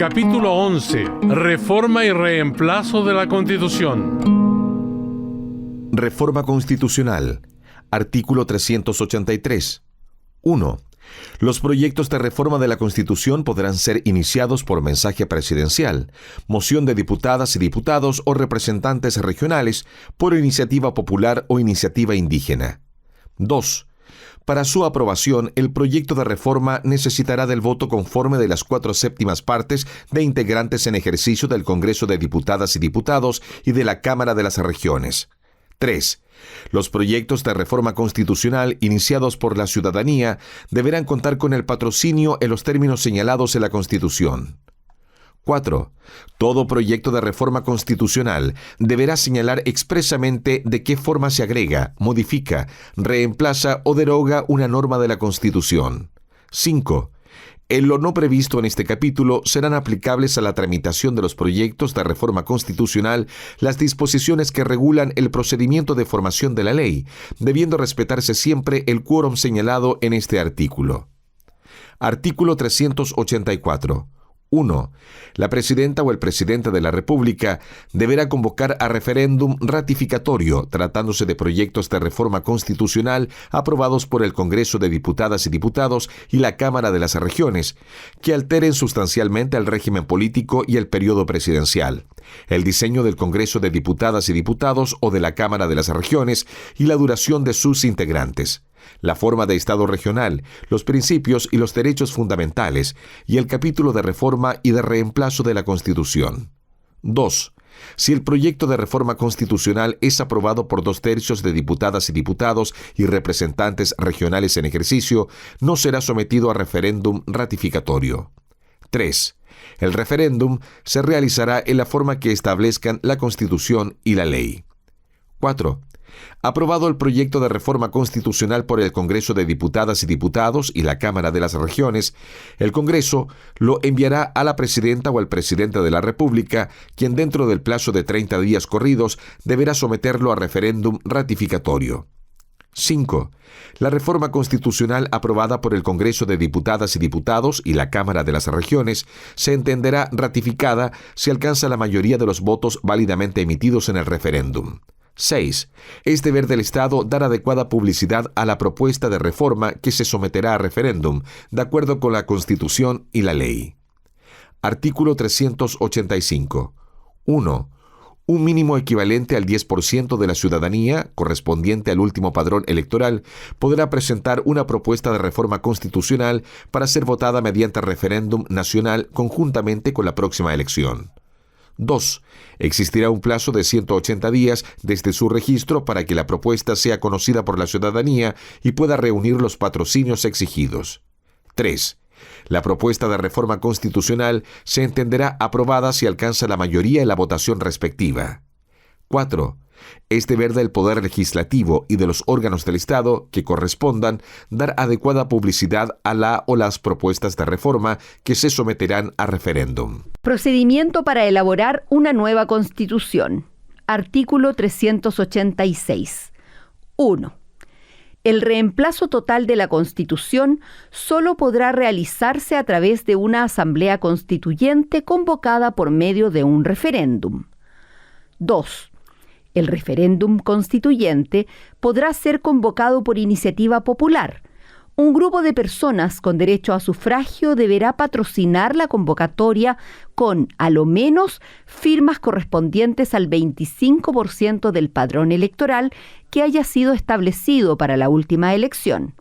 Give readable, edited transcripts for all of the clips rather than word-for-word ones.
Capítulo 11. Reforma y reemplazo de la Constitución. Reforma constitucional. Artículo 383. 1. Los proyectos de reforma de la Constitución podrán ser iniciados por mensaje presidencial, moción de diputadas y diputados o representantes regionales, por iniciativa popular o iniciativa indígena. 2. Para su aprobación, el proyecto de reforma necesitará del voto conforme de las 4/7 partes de integrantes en ejercicio del Congreso de Diputadas y Diputados y de la Cámara de las Regiones. 3. Los proyectos de reforma constitucional iniciados por la ciudadanía deberán contar con el patrocinio en los términos señalados en la Constitución. 4. Todo proyecto de reforma constitucional deberá señalar expresamente de qué forma se agrega, modifica, reemplaza o deroga una norma de la Constitución. 5. En lo no previsto en este capítulo, serán aplicables a la tramitación de los proyectos de reforma constitucional las disposiciones que regulan el procedimiento de formación de la ley, debiendo respetarse siempre el quórum señalado en este artículo. Artículo 384. 1. La presidenta o el presidente de la República deberá convocar a referéndum ratificatorio, tratándose de proyectos de reforma constitucional aprobados por el Congreso de Diputadas y Diputados y la Cámara de las Regiones, que alteren sustancialmente el régimen político y el periodo presidencial, el diseño del Congreso de Diputadas y Diputados o de la Cámara de las Regiones y la duración de sus integrantes, la forma de Estado regional, los principios y los derechos fundamentales y el capítulo de reforma y de reemplazo de la Constitución. 2. Si el proyecto de reforma constitucional es aprobado por 2/3 de diputadas y diputados y representantes regionales en ejercicio, no será sometido a referéndum ratificatorio. 3. El referéndum se realizará en la forma que establezcan la Constitución y la ley. 4. Aprobado el proyecto de reforma constitucional por el Congreso de Diputadas y Diputados y la Cámara de las Regiones, el Congreso lo enviará a la presidenta o al presidente de la República, quien dentro del plazo de 30 días corridos deberá someterlo a referéndum ratificatorio. 5. La reforma constitucional aprobada por el Congreso de Diputadas y Diputados y la Cámara de las Regiones se entenderá ratificada si alcanza la mayoría de los votos válidamente emitidos en el referéndum. 6. Es deber del Estado dar adecuada publicidad a la propuesta de reforma que se someterá a referéndum, de acuerdo con la Constitución y la ley. Artículo 385. 1. Un mínimo equivalente al 10% de la ciudadanía, correspondiente al último padrón electoral, podrá presentar una propuesta de reforma constitucional para ser votada mediante referéndum nacional conjuntamente con la próxima elección. 2. Existirá un plazo de 180 días desde su registro para que la propuesta sea conocida por la ciudadanía y pueda reunir los patrocinios exigidos. 3. La propuesta de reforma constitucional se entenderá aprobada si alcanza la mayoría en la votación respectiva. 4. Es deber del Poder Legislativo y de los órganos del Estado que correspondan dar adecuada publicidad a la o las propuestas de reforma que se someterán a referéndum. Procedimiento para elaborar una nueva Constitución. Artículo 386. 1. El reemplazo total de la Constitución solo podrá realizarse a través de una asamblea constituyente convocada por medio de un referéndum. 2. El referéndum constituyente podrá ser convocado por iniciativa popular. Un grupo de personas con derecho a sufragio deberá patrocinar la convocatoria con, a lo menos, firmas correspondientes al 25% del padrón electoral que haya sido establecido para la última elección.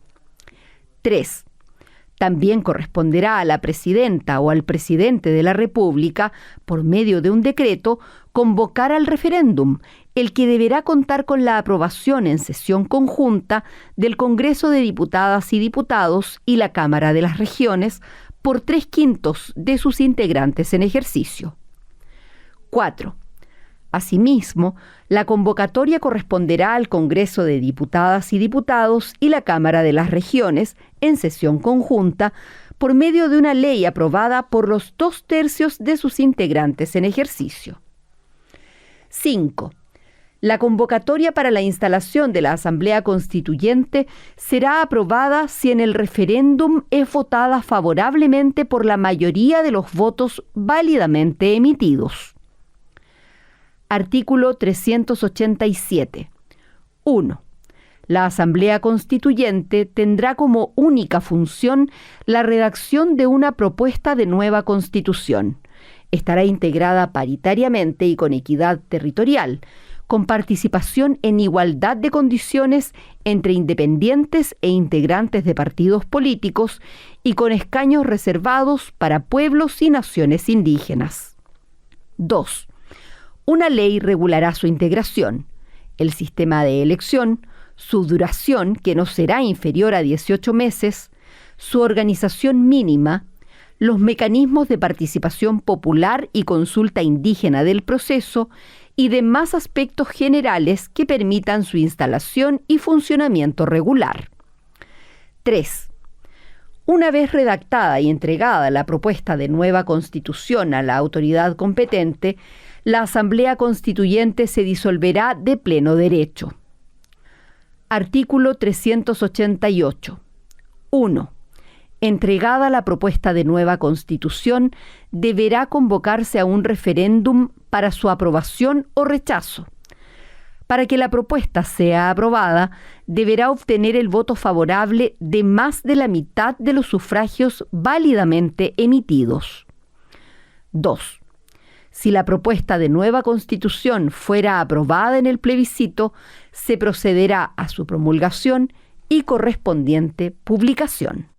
3. También corresponderá a la presidenta o al presidente de la República, por medio de un decreto, convocar al referéndum, el que deberá contar con la aprobación en sesión conjunta del Congreso de Diputadas y Diputados y la Cámara de las Regiones por 3/5 de sus integrantes en ejercicio. 4. Asimismo, la convocatoria corresponderá al Congreso de Diputadas y Diputados y la Cámara de las Regiones en sesión conjunta por medio de una ley aprobada por los 2/3 de sus integrantes en ejercicio. 5. La convocatoria para la instalación de la Asamblea Constituyente será aprobada si en el referéndum es votada favorablemente por la mayoría de los votos válidamente emitidos. Artículo 387. 1. La Asamblea Constituyente tendrá como única función la redacción de una propuesta de nueva Constitución. Estará integrada paritariamente y con equidad territorial, con participación en igualdad de condiciones entre independientes e integrantes de partidos políticos y con escaños reservados para pueblos y naciones indígenas. 2. Una ley regulará su integración, el sistema de elección, su duración, que no será inferior a 18 meses, su organización mínima, los mecanismos de participación popular y consulta indígena del proceso y demás aspectos generales que permitan su instalación y funcionamiento regular. 3. Una vez redactada y entregada la propuesta de nueva Constitución a la autoridad competente, la Asamblea Constituyente se disolverá de pleno derecho. Artículo 388. 1. Entregada la propuesta de nueva Constitución, deberá convocarse a un referéndum para su aprobación o rechazo. Para que la propuesta sea aprobada, deberá obtener el voto favorable de más de la mitad de los sufragios válidamente emitidos. 2. Si la propuesta de nueva Constitución fuera aprobada en el plebiscito, se procederá a su promulgación y correspondiente publicación.